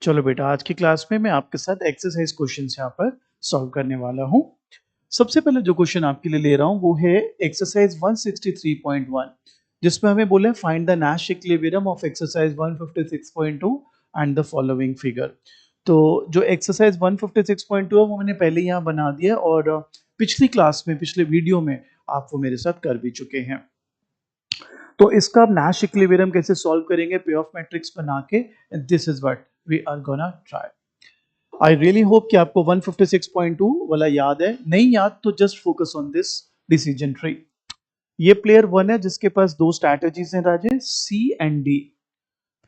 चलो बेटा, आज की क्लास में मैं आपके साथ एक्सरसाइज क्वेश्चंस यहाँ पर सॉल्व करने वाला हूँ। सबसे पहले जो क्वेश्चन आपके लिए ले रहा हूँ वो है एक्सरसाइज 163.1, जिसमें हमें बोले find the Nash equilibrium of exercise 156.2 and the following figure. तो जो एक्सरसाइज 156.2 है वो मैंने पहले यहाँ बना दिया और पिछली क्लास में, पिछले वीडियो में आप वो मेरे साथ कर भी चुके हैं। तो इसका आप नैश इक्विलिब्रियम कैसे सॉल्व करेंगे पे ऑफ मैट्रिक्स बना के, this is what we are gonna try. I really hope कि आपको 156.2 वाला याद है। नहीं याद तो just focus on this decision tree. ये प्लेयर 1 है जिसके पास दो स्ट्रैटेजीज हैं राजे, सी एंड डी।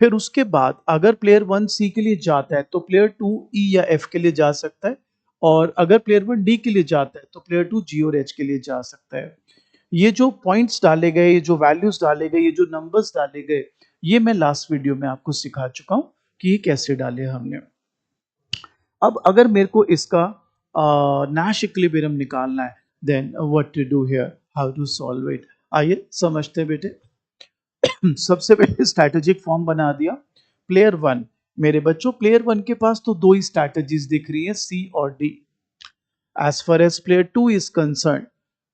फिर उसके बाद अगर प्लेयर 1 सी के लिए जाता है तो प्लेयर 2 ई या एफ के लिए जा सकता है, और अगर प्लेयर 1 डी के लिए जाता है तो प्लेयर 2 जी और एच के लिए जा सकता है। ये जो पॉइंट्स डाले गए, ये जो वैल्यूज डाले गए, ये जो नंबर्स डाले गए, ये मैं लास्ट वीडियो में आपको सिखा चुका हूं कि ये कैसे डाले हमने। अब अगर मेरे को इसका नैश इक्विलिब्रियम निकालना है, then what to do here, how to solve it. आइए समझते हैं बेटे। सबसे पहले स्ट्रैटेजिक फॉर्म बना दिया। प्लेयर 1, मेरे बच्चों प्लेयर 1 के पास तो दो ही स्ट्रैटेजीज दिख रही है, सी और D. As far as player 2 is concerned,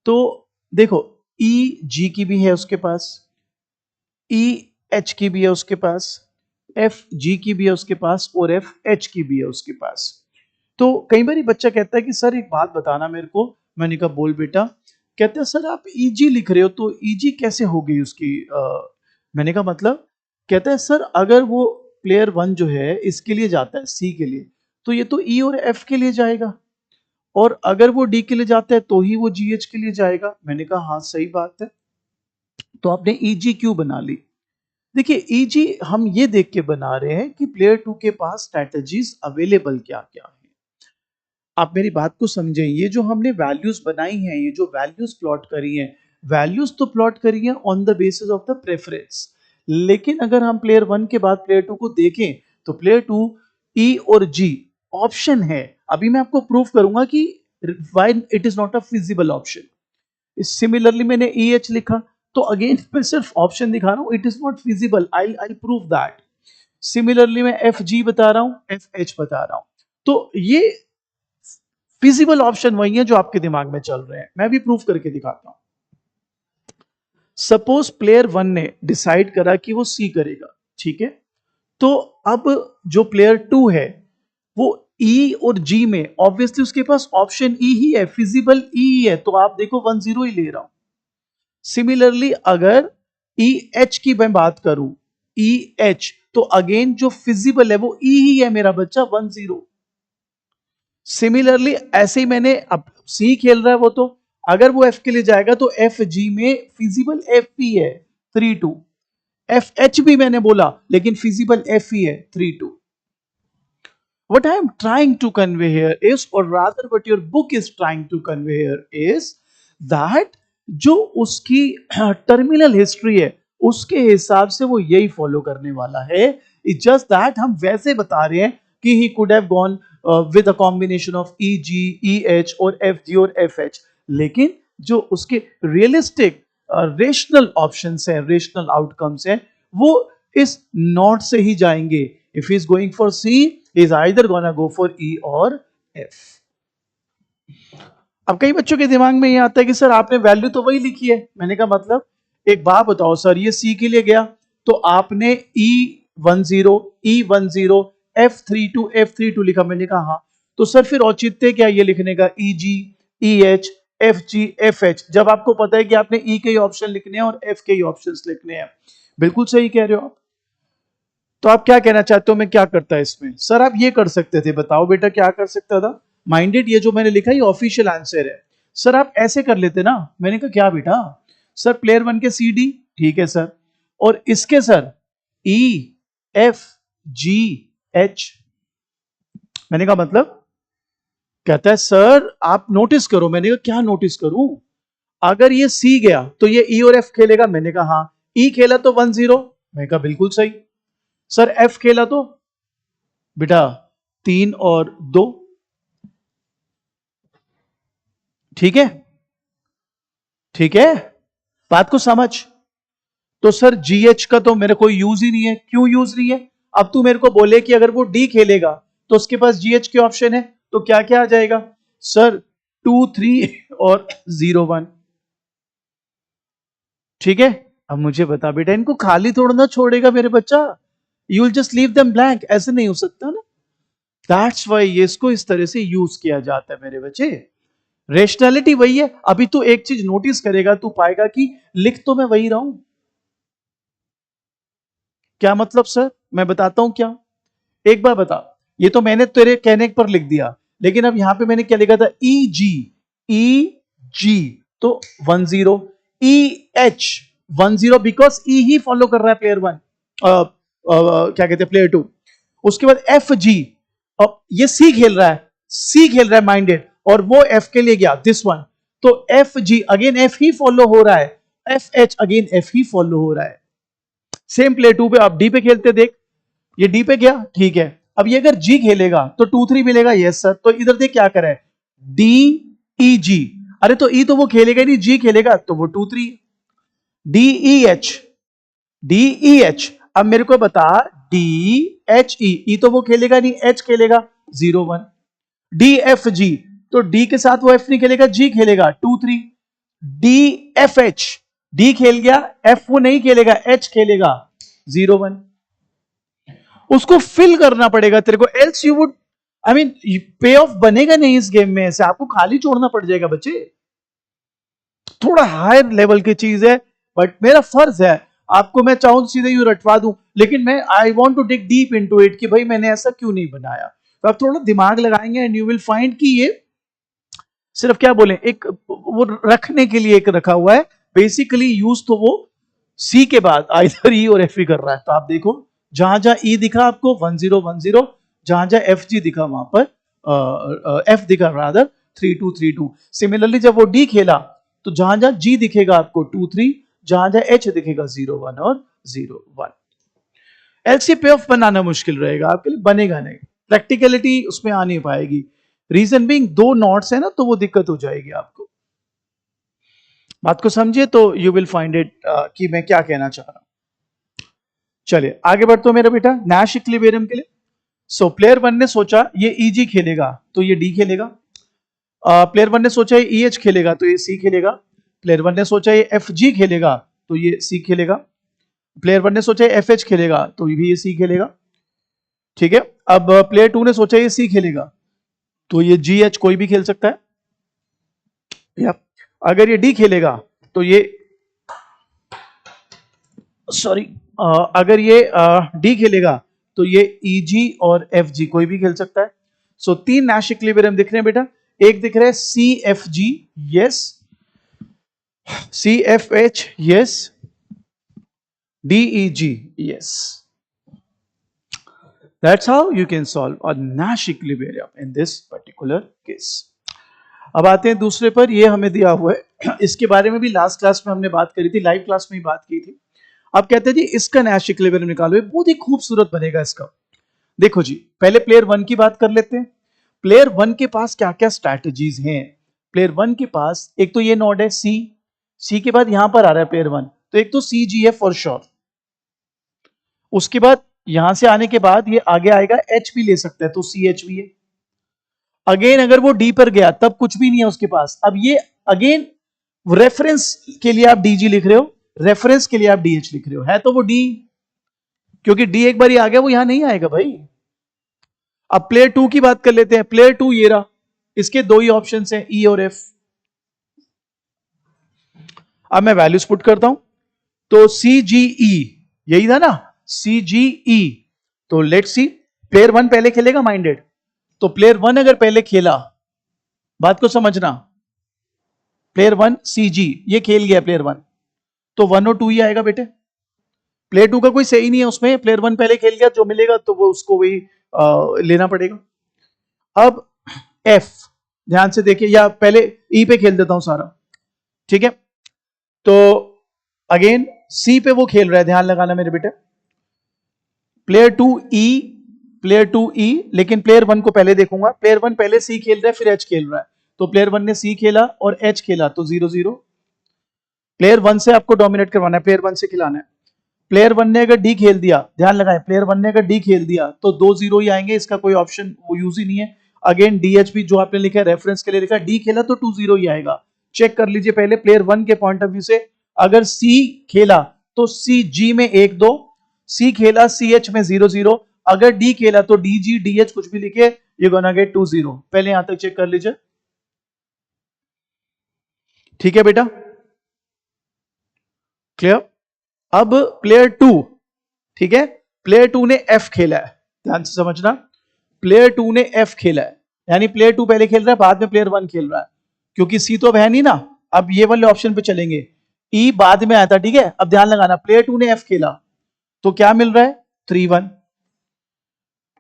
तो देखो ई जी की भी है उसके पास, ई एच की भी है उसके पास, एफ जी की भी है उसके पास, और एफ एच की भी है उसके पास। तो कई बार बच्चा कहता है कि सर एक बात बताना मेरे को। मैंने कहा बोल बेटा। कहते हैं सर आप ईजी लिख रहे हो तो ईजी कैसे हो गई उसकी मैंने कहा मतलब। कहता है सर अगर वो प्लेयर 1 जो है इसके लिए जाता है सी के लिए, तो ये तो ई और एफ के लिए जाएगा, और अगर वो डी के लिए जाता है तो ही वो जी एच के लिए जाएगा। मैंने कहा हाँ सही बात है। तो आपने ईजी क्यों बना ली? देखिए ईजी हम ये देख के बना रहे हैं कि प्लेयर 2 के पास स्ट्रैटेजीज अवेलेबल क्या क्या है। आप मेरी बात को समझें, ये जो हमने वैल्यूज बनाई हैं, ये जो वैल्यूज प्लॉट करी हैं, वैल्यूज तो प्लॉट करी हैं on the basis of the preference. लेकिन अगर हम प्लेयर 1 के बाद प्लेयर 2 को देखें तो प्लेयर 2 ई और जी ऑप्शन है। अभी मैं आपको प्रूफ करूंगा कि why it is not a feasible option. Similarly मैंने ई एच लिखा, तो अगेन मैं सिर्फ ऑप्शन दिखा रहा हूं, it is not feasible. I prove that. Similarly मैं एफ जी बता रहा हूं, एफ एच बता रहा हूं, तो ये फिजिबल ऑप्शन वही है जो आपके दिमाग में चल रहे हैं। मैं भी प्रूफ करके दिखाता हूं। सपोज प्लेयर 1 ने डिसाइड करा कि वो सी करेगा, ठीक है। तो अब जो प्लेयर 2 है वो ई और जी में ऑब्वियसली उसके पास ऑप्शन ई ही है, फिजिबल ई ही है, तो आप देखो 1-0 ही ले रहा हूं। सिमिलरली अगर ई एच की मैं बात करूं, ई एच, तो अगेन जो फिजिबल है वो ई ही है मेरा बच्चा, 1-0। सिमिलरली ऐसे ही मैंने, अब सी खेल रहा है वो, तो अगर वो एफ के लिए जाएगा तो एफ जी में फिजिबल एफ ही है, 3-2। एफ एच भी मैंने बोला लेकिन फिजिबल एफ ही है, 3-2। What I am trying to convey here is, or rather what your book is trying to convey here is that जो उसकी टर्मिनल हिस्ट्री है उसके हिसाब से वो यही फॉलो करने वाला है। इट्स जस्ट दैट हम वैसे बता रहे हैं कि he could have gone with a combination of E G, E H और एफ जी और एफ एच, लेकिन जो उसके रियलिस्टिक रेशनल ऑप्शंस हैं, रेशनल आउटकम्स हैं, वो इस नॉट से ही जाएंगे। If he is going for C, is either gonna go for E or F। अब कई बच्चों के दिमाग में ये आता है कि सर आपने वैल्यू तो वही लिखी है। मैंने कहा मतलब एक बात बताओ सर, ये C के लिए गया तो आपने E10, E10, F32, F32 लिखा। मैंने कहा हाँ, तो सर फिर औचित्य क्या ये लिखने का, EG, EH, FG, FH, जब आपको पता है कि आपने E के ही ऑप्शन लिखने हैं और F के ही ऑप्शंस लिखने हैं। बिल्कुल सही कह रहे हो आप। तो आप क्या कहना चाहते हो मैं क्या करता है इसमें? सर आप ये कर सकते थे, बताओ बेटा क्या कर सकता था। माइंडेड, ये जो मैंने लिखा ये ऑफिशियल आंसर है। सर आप ऐसे कर लेते ना। मैंने कहा क्या बेटा? सर प्लेयर 1 के सी डी, ठीक है सर, और इसके sir E F G H. मैंने कहा मतलब? कहता है सर आप नोटिस करो। मैंने कहा क्या नोटिस करूं? अगर ये सी गया तो ये ई और एफ खेलेगा। मैंने कहा हाँ। ई खेला तो 1-0। मैंने कहा बिल्कुल सही। सर एफ खेला तो बेटा 3 और 2, ठीक है, ठीक है, बात को समझ। तो सर जीएच का तो मेरे कोई यूज ही नहीं है। क्यों यूज नहीं है? अब तू मेरे को बोले कि अगर वो डी खेलेगा तो उसके पास जीएच के ऑप्शन है, तो क्या क्या आ जाएगा सर? 2 3 और 0 1। ठीक है, अब मुझे बता बेटा, इनको खाली थोड़ा ना छोड़ेगा मेरे बच्चा, you will just leave them blank, ऐसे नहीं हो सकता ना। दैट्स वाई ये इसको इस तरह से यूज किया जाता है मेरे बच्चे। रेशनैलिटी वही है। अभी तू एक चीज नोटिस करेगा, तू पाएगा कि लिख तो मैं वही रहा हूं। क्या मतलब सर? मैं बताता हूं क्या, एक बार बता। ये तो मैंने तेरे कहने पर लिख दिया, लेकिन अब यहां पे मैंने क्या लिखा था? ई जी, ई जी तो 10, E H 10 because E he follow कर रहा है प्लेयर 1, क्या कहते हैं प्लेयर 2। उसके बाद एफ जी, अब ये सी खेल रहा है, सी खेल रहा है माइंडेड, और वो एफ के लिए गया दिस वन, तो एफ जी अगेन एफ ही फॉलो हो रहा है, एफ एच अगेन एफ ही फॉलो हो रहा है। सेम प्लेयर 2 पे आप डी पे खेलते देख, ये डी पे गया, ठीक है। अब ये अगर जी खेलेगा तो 2 3 मिलेगा, यस सर। तो इधर देख क्या करे, डी ई जी, अरे तो ई तो वो खेलेगा नहीं, जी खेलेगा तो वो 2 3। D E H, D E H, अब मेरे को बता, डी एच ई तो वो खेलेगा नहीं, एच खेलेगा 0 1। डी एफ जी, तो डी के साथ वो एफ नहीं खेलेगा, जी खेलेगा 2 3। डी एफ एच, डी खेल गया, एफ वो नहीं खेलेगा, एच खेलेगा 0 1। उसको फिल करना पड़ेगा तेरे को, else you would, I mean पे ऑफ बनेगा नहीं इस गेम में, ऐसे आपको खाली छोड़ना पड़ जाएगा बच्चे। थोड़ा हायर लेवल की चीज है, बट मेरा फर्ज है आपको, मैं चाहूं तो सीधे यू रटवा दूं, लेकिन मैं I want to dig deep into it कि भाई मैंने ऐसा क्यों नहीं बनाया। तो आप थोड़ा दिमाग लगाएंगे एंड यू विल फाइंड कि ये सिर्फ क्या बोले, एक वो रखने के लिए एक रखा हुआ है, बेसिकली यूज तो वो सी के बाद आइदर ई और एफ ही कर रहा है। तो आप देखो, जहां जहां ई दिखा आपको 1 0 1 0, जहां जहां एफ जी दिखा वहां पर एफ दिखा रादर 3 2 3 2। सिमिलरली जब वो डी खेला तो जहां जहां जी दिखेगा आपको 2 3, जहां जहां एच दिखेगा 0 1 और 0 1। एलसी पे ऑफ बनाना मुश्किल रहेगा आपके लिए, बनेगा नहीं, प्रैक्टिकलिटी उसमें आ नहीं पाएगी। रीजन बीइंग दो नॉट्स है ना, तो वो दिक्कत हो जाएगी आपको। बात को समझिए तो यू विल फाइंड इट कि मैं क्या कहना चाह रहा हूं। चलिए आगे बढ़ते हो मेरा बेटा नैश इक्विलिब्रियम के लिए। सो प्लेयर 1 ने सोचा ये ईजी खेलेगा तो ये डी खेलेगा, प्लेयर 1 ने सोचा ये ईएच खेलेगा तो ये सी खेलेगा, प्लेयर 1 ने सोचा ये एफ जी खेलेगा तो ये सी खेलेगा, प्लेयर 1 ने सोचा ये एफ एच खेलेगा तो ये भी ये सी खेलेगा। ठीक है, अब प्लेयर 2 ने सोचा ये सी खेलेगा तो ये जी एच कोई भी खेल सकता है, या अगर ये डी खेलेगा तो ये सॉरी, अगर ये डी खेलेगा तो ये ई जी और एफ जी कोई भी खेल सकता है। सो तीन नैश इक्विलिब्रियम दिख रहे हैं बेटा, एक दिख रहा है C F G, yes, C F H, yes, D E G, yes. That's how you can solve a Nash equilibrium in this particular case. अब आते हैं दूसरे पर, ये हमें दिया हुआ है, इसके बारे में भी लास्ट क्लास में हमने बात करी थी, लाइव क्लास में ही बात की थी। अब कहते हैं जी इसका नैश इक्विलिब्रियम निकालो, बहुत ही खूबसूरत बनेगा इसका। देखो जी, पहले प्लेयर 1 की बात कर लेते हैं। प्लेयर 1 के पास क्या क्या स्ट्रैटेजीज हैं। प्लेयर 1 के पास एक तो ये नोड है सी, सी के बाद यहां पर आ रहा है प्लेयर 1, तो एक तो सी जी है फॉर श्योर। उसके बाद यहां से आने के बाद ये आगे आएगा एच भी ले सकता है तो सी एच भी है। अगेन अगर वो डी पर गया तब कुछ भी नहीं है उसके पास, अब ये अगेन रेफरेंस के लिए आप डीजी लिख रहे हो, रेफरेंस के लिए आप डीएच लिख रहे हो, है तो वो डी, क्योंकि डी एक बार ही आ गया वो यहां नहीं आएगा भाई। अब प्लेयर 2 की बात कर लेते हैं, प्लेयर 2 ये रहा, इसके दो ही ऑप्शन हैं ई और एफ। अब मैं वैल्यूज पुट करता हूं, तो सी जी ई यही था ना, सी जी ई, तो लेट्स सी प्लेयर 1 पहले खेलेगा माइंडेड, तो प्लेयर 1 अगर पहले खेला, बात को समझना, प्लेयर 1 सी जी ये खेल गया प्लेयर 1, तो 1 और 2 ही आएगा बेटे, प्लेयर 2 का कोई सही नहीं है उसमें, प्लेयर 1 पहले खेल गया, जो मिलेगा तो वो उसको वही लेना पड़ेगा। अब एफ ध्यान से देखिए, या पहले ई पे खेल देता हूं सारा, ठीक है, तो अगेन सी पे वो खेल रहा है, ध्यान लगाना मेरे बेटे, प्लेयर 2 ई, प्लेयर 2 ई, लेकिन प्लेयर 1 को पहले देखूंगा, प्लेयर 1 पहले सी खेल रहा है फिर एच खेल रहा है, तो प्लेयर 1 ने सी खेला और एच खेला तो 0 0। प्लेयर 1 से आपको डोमिनेट करवाना है, प्लेयर 1 से खिलाना है, प्लेयर वन ने अगर डी खेल दिया, ध्यान लगाएं, प्लेयर वन ने अगर डी खेल दिया तो 2 0 ही आएंगे, इसका कोई ऑप्शन वो यूज ही नहीं है। अगेन डीएचपी जो आपने लिखा है रेफरेंस के लिए लिखा है, डी खेला तो 2 0 ही आएगा। चेक कर लीजिए पहले प्लेयर वन के पॉइंट ऑफ व्यू से, अगर सी खेला तो सी जी में 1 2, सी खेला सी एच में 0 0, अगर डी खेला तो डी जी डी एच कुछ भी लिखे, यू गोना गेट 2 0। पहले यहां तक चेक कर लीजिए, ठीक है बेटा, क्लियर। अब प्लेयर टू, ठीक है, प्लेयर टू ने एफ खेला है, ध्यान से समझना, प्लेयर टू ने एफ खेला है, यानी प्लेयर टू पहले खेल रहा है, बाद में प्लेयर वन खेल रहा है, क्योंकि सी तो अब है नहीं ना। अब ये वाले ऑप्शन पे चलेंगे, ई बाद में आया था, ठीक है। अब ध्यान लगाना, प्लेयर टू ने एफ खेला तो क्या मिल रहा है 3 1।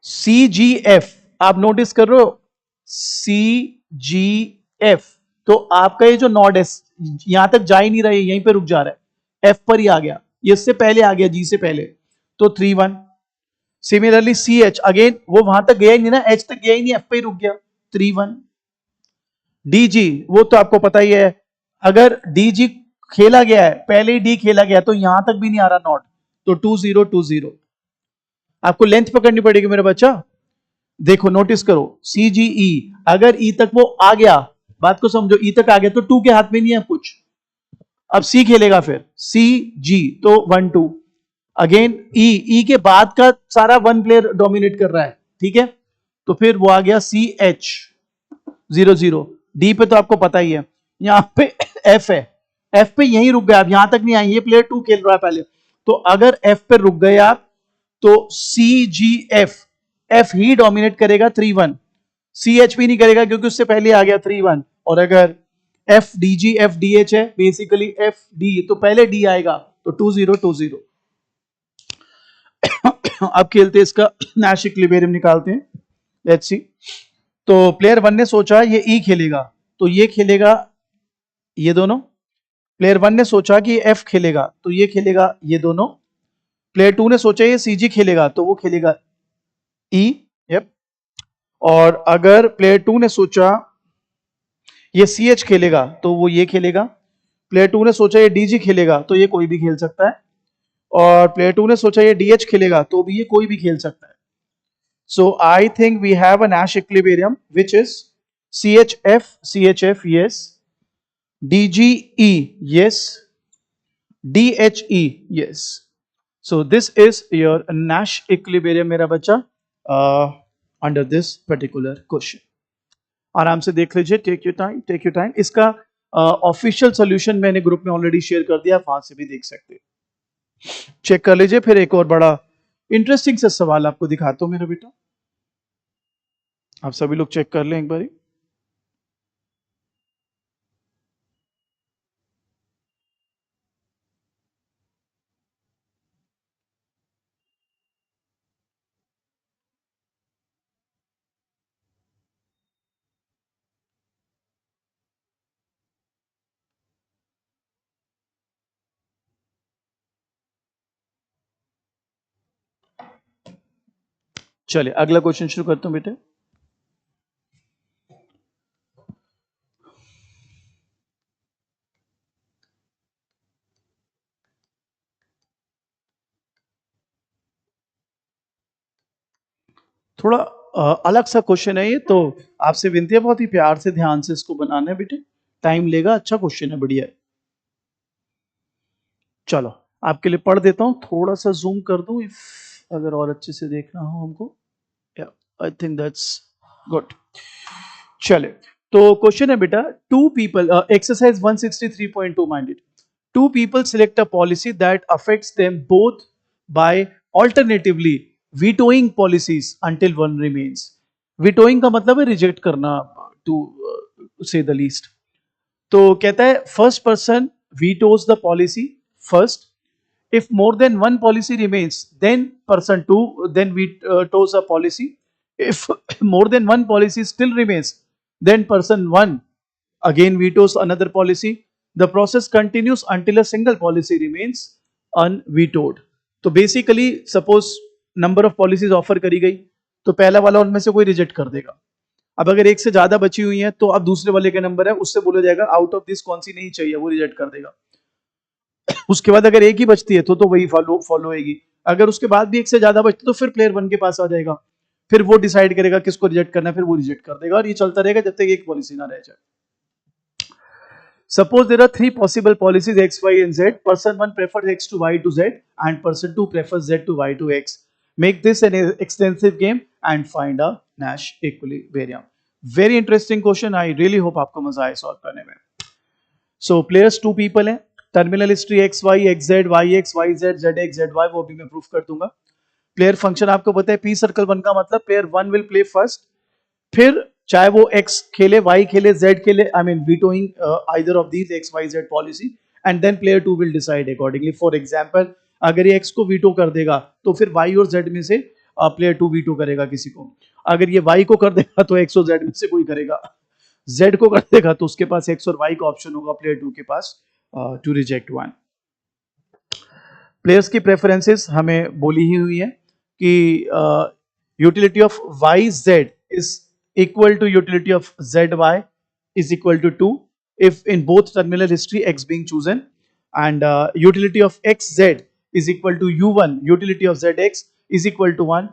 सी जी एफ, आप नोटिस कर रहे हो, सी जी एफ, तो आपका ये जो नॉड है यहां तक जा ही नहीं रहा है, यहीं पे रुक जा रहा है, एफ पर ही आ गया, ये इससे पहले आ गया जी से पहले, तो 3 1। सिमिलरली सी एच, अगेन वो वहां तक गया ही नहीं ना, एच तक गया ही नहीं, एफ पे ही रुक गया, 3 1। डी जी, वो तो आपको पता ही है, अगर डी जी खेला गया है, पहले ही डी खेला गया तो यहां तक भी नहीं आ रहा नॉट, तो 2 0 2 0। आपको लेंथ पकड़नी पड़ेगी मेरा बच्चा, देखो नोटिस करो, सी जी ई, अगर ई तक वो आ गया, बात को समझो, ई तक आ गया तो टू के हाथ में नहीं है कुछ, अब सी खेलेगा, फिर सी जी तो 1 2, अगेन ई के बाद का सारा वन प्लेयर डोमिनेट कर रहा है, ठीक है, तो फिर वो आ गया सी एच 0 0। डी पे तो आपको पता ही है, यहां पे एफ है, एफ पे यहीं रुक गया, आप यहां तक नहीं आए, ये प्लेयर टू खेल रहा है पहले, तो अगर एफ पे रुक गए आप तो सी जी एफ, एफ ही डोमिनेट करेगा 3 1, सी एच भी नहीं करेगा क्योंकि उससे पहले आ गया 3 1। और अगर F D G F D H है, बेसिकली एफ डी, तो पहले डी आएगा, तो 2 0 2 0। अब खेलते हैं इसका नैश इक्विलिब्रियम निकालते हैं, लेट्स सी। तो प्लेयर वन ने सोचा ये ई खेलेगा तो ये खेलेगा ये दोनों, प्लेयर वन ने सोचा कि एफ खेलेगा तो ये खेलेगा ये दोनों, प्लेयर टू ने सोचा ये सीजी खेलेगा तो वो खेलेगा ई, यप। और अगर प्लेयर टू ने सोचा ये सी एच खेलेगा तो वो ये खेलेगा, प्लेयर टू ने सोचा ये डी जी खेलेगा तो ये कोई भी खेल सकता है, और प्लेयर टू ने सोचा ये डी एच खेलेगा तो भी ये कोई भी खेल सकता है। So I think we have a Nash equilibrium which is CHF yes, DGE yes, DHE yes. So this is your Nash equilibrium मेरा बच्चा under this particular question. आराम से देख लीजिए, टेक योर टाइम। इसका ऑफिशियल सोल्यूशन मैंने group में already share कर दिया, वहां से भी देख सकते हैं, चेक कर लीजिए। फिर एक और बड़ा इंटरेस्टिंग सा सवाल आपको दिखाता हूं मेरा बेटा, आप सभी लोग चेक कर लें एक बारी। चलिए अगला क्वेश्चन शुरू करता हूं बेटे। थोड़ा अलग सा क्वेश्चन है ये, तो आपसे विनती है बहुत ही प्यार से ध्यान से इसको बनाना है बेटे, टाइम लेगा, अच्छा क्वेश्चन है, बढ़िया है। चलो आपके लिए पढ़ देता हूं, थोड़ा सा जूम कर दूं इफ अगर और अच्छे से देखना हो हमको, या आई थिंक दैट्स गुड। चले तो क्वेश्चन है बेटा, two people, exercise 163.2 minded, two people select a policy that affects them both by alternatively vetoing policies until one remains. Vetoing का मतलब है रिजेक्ट करना, टू से द लीस्ट। तो कहता है first person vetoes the policy first, if more than one policy remains then person 2 then vetoes a policy, if more than one policy still remains then person 1 again vetoes another policy, the process continues until a single policy remains unvetoed। तो basically suppose number of policies offer करी गई तो पहला वाला उनमें से कोई reject कर देगा, अब अगर एक से ज्यादा बची हुई है तो अब दूसरे वाले का नंबर है, उससे बोला जाएगा आउट ऑफ दिस कौन सी नहीं चाहिए, वो रिजेक्ट कर देगा। उसके बाद अगर एक ही बचती है तो वही फॉलो फॉलो होगी। अगर उसके बाद भी एक से ज्यादा बचती तो फिर प्लेयर वन के पास आ जाएगा, फिर वो डिसाइड करेगा किसको रिजेक्ट करना है, फिर वो रिजेक्ट कर देगा, और ये चलता रहेगा जब तक एक पॉलिसी ना रह जाए। Suppose there are three possible policies X, Y, and Z. Person 1 prefers X to Y to Z, and person 2 prefers Z to Y to X. Make this an extensive game and find a Nash equilibrium. Very interesting question. I really hope आपको मजा आए solve करने में. So players two people हैं. Terminal history X Y X Z Y X Y Z Z X Z Y, वो भी मैं proof कर दूंगा. प्लेयर फंक्शन आपको पता है, पी सर्कल वन का मतलब player one will play first, फिर चाहे वो एक्स खेले वाई खेले जेड खेले, I mean vetoing either of these X Y Z policy, and then player two will decide accordingly. For example अगर ये एक्स को वीटो कर देगा तो फिर वाई और जेड में से प्लेयर टू वीटो करेगा किसी को. अगर ये वाई को कर देगा तो एक्स और जेड में से कोई करेगा. जेड को कर देगा तो उसके पास एक्स और वाई का ऑप्शन होगा प्लेयर टू के पास टू रिजेक्ट वन. प्लेयर्स की प्रेफरेंसेस हमें बोली ही हुई है कि utility of Y Z is equal to utility of zy is equal to 2 if in both terminal history x being chosen, and utility of xz is equal to u1 utility of zx is equal to 1,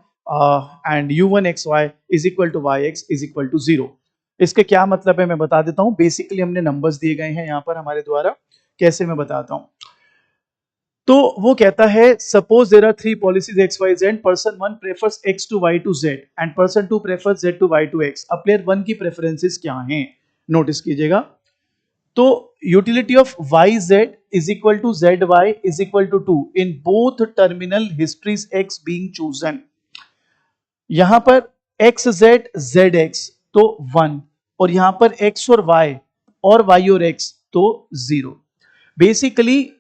and u1 xy is equal to yx is equal to 0. इसके क्या मतलब है मैं बता देता हूं. Basically हमने numbers दिए गए हैं यहां पर हमारे द्वारा, कैसे मैं बताता हूं. तो वो कहता है suppose there are three policies X Y Z, person one prefers X to Y to Z and person two prefers Z to Y to X. अब प्लेयर वन की प्रेफरेंसेस क्या हैं नोटिस कीजिएगा. तो utility of Y Z is equal to Z Y is equal to 2 in both terminal histories X being chosen. यहां पर x Z Z x तो 1, और यहां पर एक्स और वाई और एक्स तो 0. बेसिकली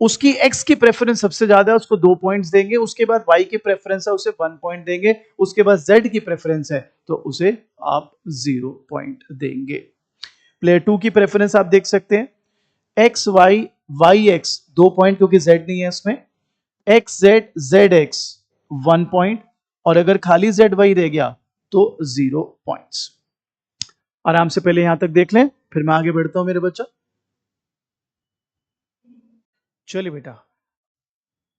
उसकी x की प्रेफरेंस सबसे ज्यादा है, उसको 2 पॉइंट्स देंगे. उसके बाद y की प्रेफरेंस है, उसे 1 पॉइंट देंगे. उसके बाद z की प्रेफरेंस है तो उसे आप 0 पॉइंट देंगे. प्लेयर 2 की प्रेफरेंस आप देख सकते हैं, X Y Y X 2 point क्योंकि z नहीं है इसमें, X Z Z X 1 point, और अगर खाली जेड वाई रह गया तो 0 पॉइंट्स. आराम से पहले यहां तक देख लें फिर मैं आगे बढ़ता हूं मेरे बच्चा. चलिए बेटा,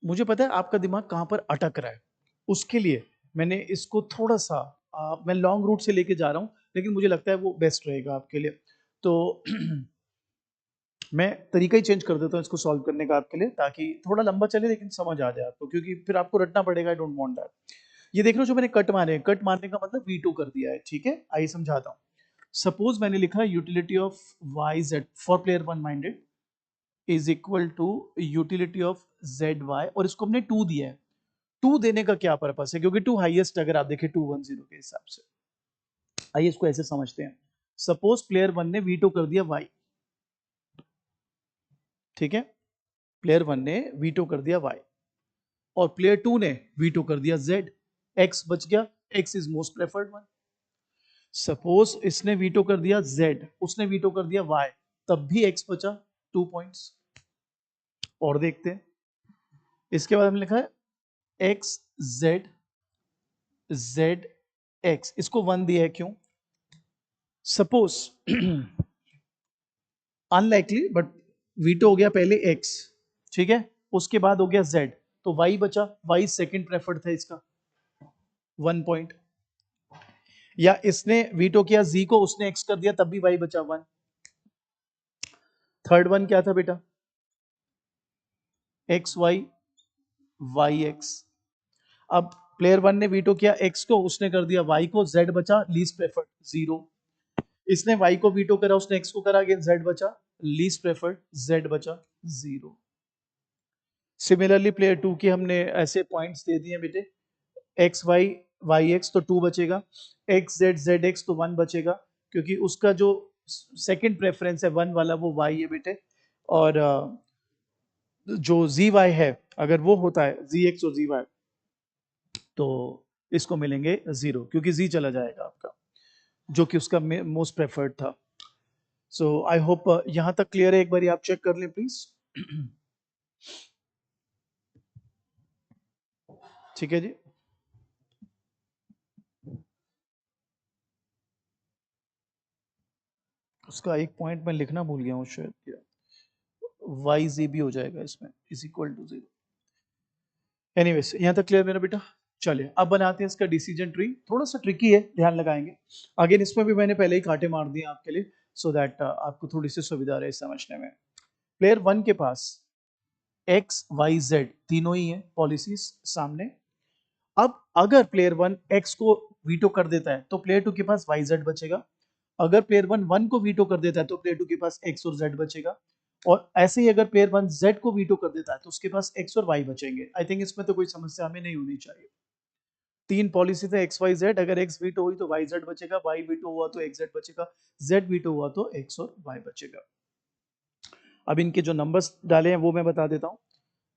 मुझे पता है आपका दिमाग कहां पर अटक रहा है, उसके लिए मैंने इसको थोड़ा सा मैं लॉन्ग रूट से लेके जा रहा हूं, लेकिन मुझे लगता है वो बेस्ट रहेगा आपके लिए. तो मैं तरीका ही चेंज कर देता हूं इसको सॉल्व करने का आपके लिए, ताकि थोड़ा लंबा चले लेकिन समझ आ जाए आपको, क्योंकि फिर आपको रटना पड़ेगा. I don't want that. ये देख लो जो मैंने कट मारे हैं, कट मारने का मतलब V2 कर दिया है. ठीक है, आइए समझाता हूं. सपोज मैंने लिखा utility of Y Z for player one minded is equal to utility of Z Y, और इसको हमने 2 दिया है. 2 देने का क्या पर्पस है, क्योंकि 2 हाईएस्ट अगर आप देखें 210 के हिसाब से. आइए इसको ऐसे समझते हैं. सपोज प्लेयर वन ने वीटो कर दिया वाई, ठीक है, प्लेयर वन ने वीटो कर दिया वाई, और प्लेयर टू ने वीटो कर दिया जेड. एक्स बच गया, x is most preferred one. Suppose इसने वीटो कर दिया जेड, उसने वीटो कर दिया वाई, तब भी एक्स बचा 2 पॉइंट्स. और देखते हैं, इसके बाद हमने लिखा है एक्स जेड जेड एक्स, इसको 1 दिया है क्यों. सपोज अनलाइकली बट वीटो हो गया पहले एक्स, ठीक है, उसके बाद हो गया जेड, तो वाई बचा. वाई सेकंड प्रेफर्ड था इसका, 1 पॉइंट. या इसने वीटो किया जी को, उसने एक्स कर दिया, तब भी वाई बचा 1. थर्ड वन क्या था बेटा, एक्स वाई वाई एक्स. अब प्लेयर वन ने वीटो किया एक्स को, उसने कर दिया वाई को, जेड बचा लीस्ट प्रेफर्ड 0. इसने वाई को वीटो करा, उसने एक्स को करा, अगेन जेड बचा लीस्ट प्रेफर्ड, जेड बचा 0. सिमिलरली प्लेयर टू की हमने ऐसे पॉइंट्स दे दिए बेटे, एक्स वाई वाई एक्स तो 2 बचेगा, एक्स जेड जेड एक्स तो 1 बचेगा, क्योंकि उसका जो सेकंड प्रेफरेंस है 1 वाला वो वाई है बेटे. और जो जी वाई है अगर वो होता है जी एक्स और जी वाई, तो इसको मिलेंगे 0, क्योंकि जी चला जाएगा आपका, जो कि उसका मोस्ट प्रेफर्ड था. सो आई होप यहां तक क्लियर है. एक बार आप चेक कर लें प्लीज. ठीक है जी. उसका एक पॉइंट मैं लिखना भूल गया हूँ शायद. वाई जी भी हो जाएगा इसमें इज इक्वल टू 0। एनीवेज यहाँ तक क्लियर मेरा बेटा। चलिए अब बनाते हैं इसका डिसीजन ट्री, थोड़ा सा ट्रिकी है, ध्यान लगाएंगे। अगेन इसमें भी मैंने पहले ही कांटे मार दिए आपके लिए, सो दैट आपको थोड़ी सी सुविधा रहे समझने में। प्लेयर 1 के पास एक्स वाई जेड तीनों ही है पॉलिसीज सामने। अब अगर प्लेयर 1 एक्स को वीटो कर देता है तो प्लेयर 2 के पास वाई जेड बचेगा। अगर प्लेयर 1 1 को वीटो कर देता है तो प्लेयर 2 के पास एक्स और जेड बचेगा। और ऐसे ही अगर प्लेयर 1 जेड को वीटो कर देता है तो उसके पास एक्स और वाई बचेंगे। आई थिंक इसमें तो कोई समस्या हमें नहीं होनी चाहिए। तीन पॉलिसी थे एक्स वाई जेड, अगर एक्स वीटो हुई तो वाई जेड बचेगा, वाई वीटो हुआ तो एक्स जेड बचेगा, जेड वीटो हुआ तो एक्स और वाई बचेगा। अब इनके जो नंबर्स डाले हैं वो मैं बता देता हूं।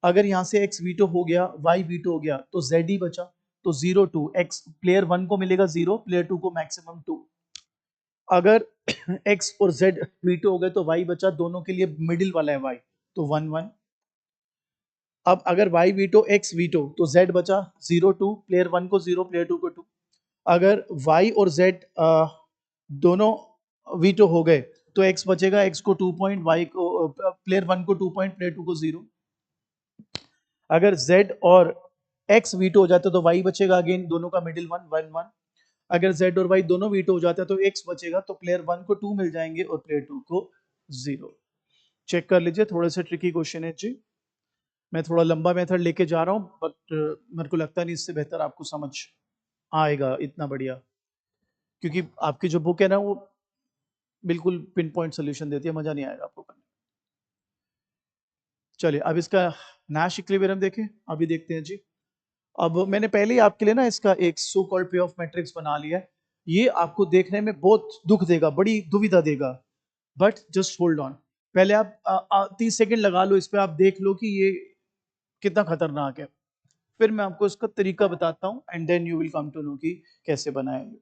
अगर यहां से एक्स वीटो हो गया, वाई वीटो हो गया तो जेड ही बचा, तो 0 2 एक्स प्लेयर 1 को मिलेगा 0, प्लेयर 2 को मैक्सिमम 2। अगर एक्स और जेड वीटो हो गए तो वाई बचा, दोनों के लिए मिडिल वाला है वाई, तो 1 1। अब अगर वाई वीटो एक्स वीटो तो जेड बचा 0 2, प्लेयर 1 को 0, प्लेयर 2 को 2। अगर वाई और जेड दोनों वीटो हो गए तो एक्स बचेगा, एक्स को 2 पॉइंट, वाई को प्लेयर 1 को 2 पॉइंट, प्लेयर 2 को 0। अगर z और x वीटो हो जाता है तो y बचेगा, अगेन दोनों का मिडिल 1 1 1। अगर z और y दोनों वीटो हो जाता है तो x बचेगा, तो प्लेयर 1 को 2 मिल जाएंगे और प्लेयर 2 को 0। चेक कर लीजिए, थोड़ा सा ट्रिकी क्वेश्चन है जी। मैं थोड़ा लंबा मेथड लेके जा रहा हूं, बट मेरे को लगता नहीं इससे बेहतर आपको समझ आएगा इतना बढ़िया, क्योंकि आपकी जो बुक है ना वो बिल्कुल पिन पॉइंट सोल्यूशन देती है, मजा नहीं आएगा आपको करने। चलिए अब इसका नैश इक्विलिब्रियम देखें, अभी देखते हैं जी। अब मैंने पहले ही आपके लिए ना इसका एक सो कॉल्ड पे ऑफ मैट्रिक्स बना लिया है। ये आपको देखने में बहुत दुख देगा, बड़ी दुविधा देगा, बट जस्ट होल्ड ऑन। पहले आप 30 सेकंड लगा लो इस पे, आप देख लो कि ये कितना खतरनाक है। फिर मैं आपको इसका तरीका बताता हूँ and then you will come to know कि कैसे बनाएंगे।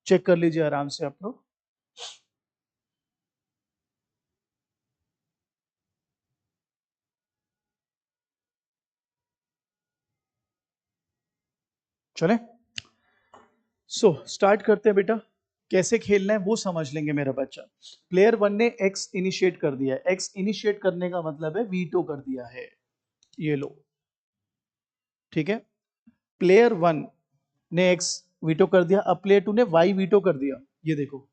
चेक कर लीजिए आराम से आप लोग। चले सो स्टार्ट करते हैं बेटा। कैसे खेलना है वो समझ लेंगे मेरा बच्चा। प्लेयर 1 ने एक्स इनिशिएट कर दिया है, एक्स इनिशिएट करने का मतलब है वीटो कर दिया है, ये लो, ठीक है। प्लेयर 1 ने एक्स वीटो कर दिया, अब प्लेयर 2 ने वाई वीटो कर दिया, ये देखो।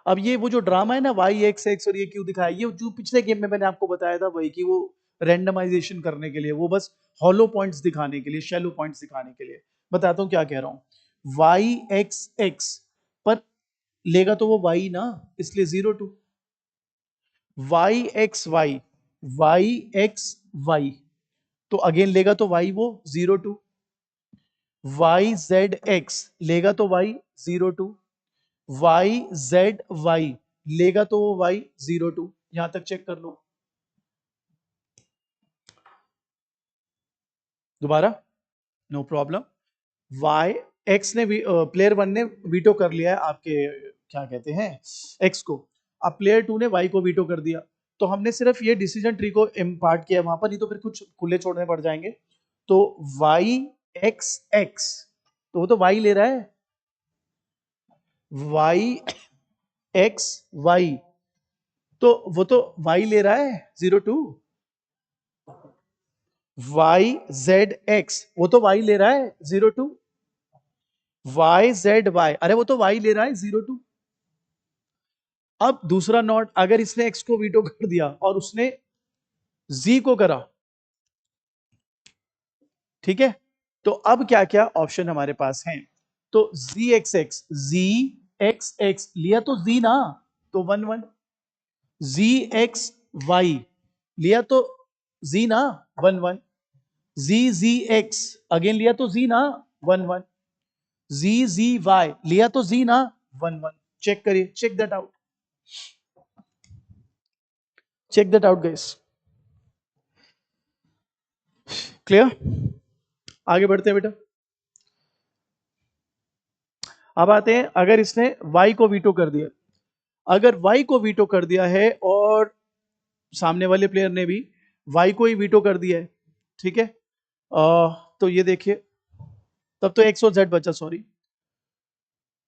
अब ये वो जो ड्रामा है ना वाई एक्स एक्स और ये क्यों दिखाया, ये जो पिछले गेम में मैंने आपको बताया था वही, कि वो रैंडमाइजेशन करने के लिए, वो बस हॉलो पॉइंट्स दिखाने के लिए, शैलो पॉइंट्स दिखाने के लिए। बताता हूँ क्या कह रहा हूँ। वाई एक्स एक्स पर लेगा तो वो वाई ना, इसलिए 0 2। Y X Y, Y X Y, तो अगेन लेगा तो वाई वो 0 2। वाई जेड एक्स लेगा तो वाई 0 2। वाई जेड वाई लेगा तो वो वाई 0 2। यहां तक चेक कर लो दोबारा, नो प्रॉब्लम। वाई एक्स ने प्लेयर 1 ने वीटो कर लिया है आपके, क्या कहते हैं, एक्स को। अब प्लेयर 2 ने वाई को वीटो कर दिया, तो हमने सिर्फ ये डिसीजन ट्री को इम्पार्ट किया वहां पर, नहीं तो फिर कुछ खुले छोड़ने पड़ जाएंगे। तो वाई एक्स एक्स, तो वो तो वाई ले रहा है, वाई एक्स वाई, तो वो तो वाई ले रहा है 0 2। वाई जेड एक्स, वो तो वाई ले रहा है 0 2। वाई जेड वाई, अरे वो तो वाई ले रहा है 0 2। अब दूसरा नॉट, अगर इसने एक्स को वीटो कर दिया और उसने जी को करा, ठीक है, तो अब क्या क्या ऑप्शन हमारे पास हैं। तो जी एक्स एक्स, जी एक्स एक्स लिया तो जी ना, तो 1 1। जी एक्स वाई लिया तो जी ना, 1 1। जी जी एक्स अगेन लिया तो जी ना, 1 1। जी जी वाई लिया तो जी ना, 1 1। चेक करिए, check that out, check that out guys. Clear, आगे बढ़ते हैं बेटा। अब आते हैं, अगर इसने y को वीटो कर दिया, अगर y को वीटो कर दिया है और सामने वाले प्लेयर ने भी y को ही वीटो कर दिया है, ठीक है, तो ये देखिए, तब तो x और z बचा, सॉरी।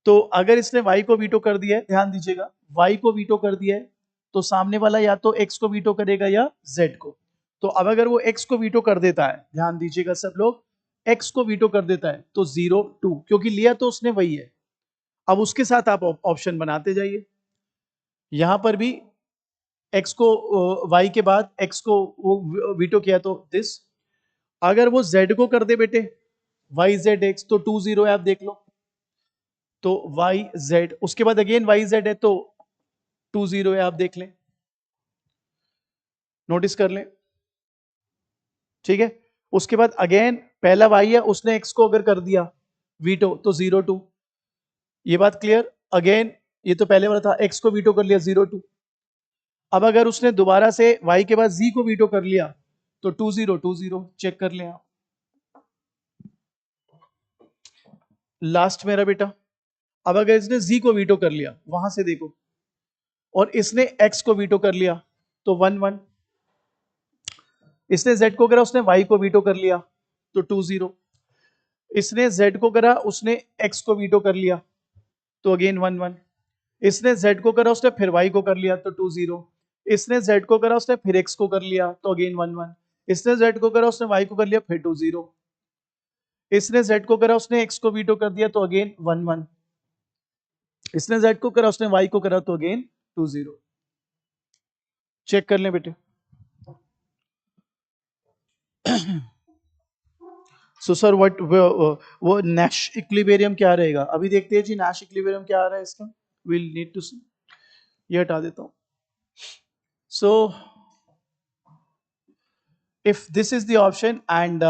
तो अगर इसने y को वीटो कर दिया है, ध्यान दीजिएगा, y को वीटो कर दिया है, तो सामने वाला या तो x को वीटो करेगा या z को। तो अब अगर वो x को वीटो कर देता है, ध्यान दीजिएगा सब लोग, x को वीटो कर देता है तो 0 2, क्योंकि लिया तो उसने वही है। अब उसके साथ आप ऑप्शन बनाते जाइए। यहां पर भी x को y के बाद x को वो वीटो किया तो दिस। अगर वो z को कर दे बेटे y z x तो 2 0 है, आप देख लो। तो y z, उसके बाद अगेन y z है तो 2 0 है, आप देख लें, नोटिस कर लें, ठीक है। उसके बाद अगेन पहला y है, उसने x को अगर कर दिया वीटो तो 0 2, ये बात क्लियर। अगेन ये तो पहले वाला था, x को वीटो कर लिया 0 2। अब अगर उसने दोबारा से y के बाद z को वीटो कर लिया तो 2 0 2 0, चेक कर लें आप। लास्ट मेरा बेटा, अब अगर इसने z को वीटो कर लिया, वहां से देखो, और इसने x को वीटो कर लिया तो 1 1। इसने z को करा, उसने y को वीटो कर लिया तो 2 0। इसने z को करा, उसने x को वीटो कर लिया तो अगेन 1 1। इसने z को करा, उसने फिर y को कर लिया तो 2 0। इसने z को करा, उसने फिर x को कर लिया तो अगेन 1 1। इसने z को करा, उसने y को कर लिया फिर 2 0। इसने z को करा, उसने x को वीटो कर दिया तो अगेन 1 1। इसने z को करा, उसने y को करा तो अगेन 2 0। चेक कर लें बेटे। सो सर व्हाट वो नैश इक्विलिब्रियम क्या रहेगा, अभी देखते हैं जी नैश इक्विलिब्रियम क्या आ रहा है इसका। विल नीड टू सी, ये हटा देता हूं। So if this is the option and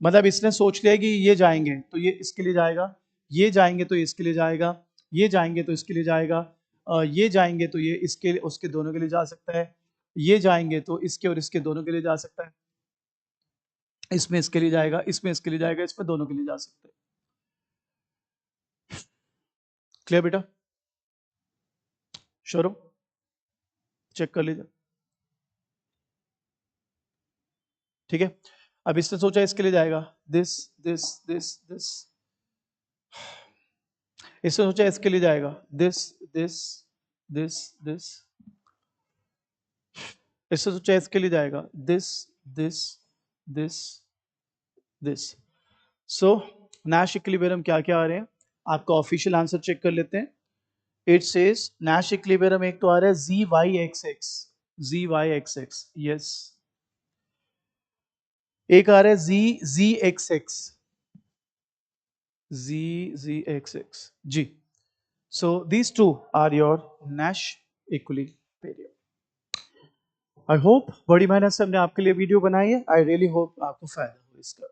मतलब इसने सोच लिया कि ये जाएंगे तो ये इसके लिए जाएगा, ये जाएंगे तो ये इसके लिए जाएगा, ये जाएंगे तो इसके लिए जाएगा, ये जाएंगे तो ये इसके उसके दोनों के लिए जा सकता है, ये जाएंगे तो इसके और इसके दोनों के लिए जा सकता है, इसमें इसके लिए जाएगा, इसमें इसके लिए जाएगा, इसमें दोनों के लिए जा सकता है। क्लियर बेटा, श्योर हो? चेक कर लीजिए, ठीक है। अब इसने सोचा इसके लिए जाएगा, दिस दिस दिस दिस। इसने सोचा इसके लिए जाएगा, दिस दिस दिस दिस। इसने सोचा इसके लिए जाएगा, this this this this. So Nash equilibrium क्या क्या आ रहे हैं, आपका ऑफिशियल आंसर चेक कर लेते हैं। इट सेज नैश इक्विलिब्रियम एक तो आ रहा है ZYXX, ZYXX, यस। एक आ रहा है ZZXX, ZZXX ji. So these two are your Nash equilibrium. I hope बड़ी मेहनत से हमने आपके लिए वीडियो बनाई है। I really hope आपको फायदा हो इसका।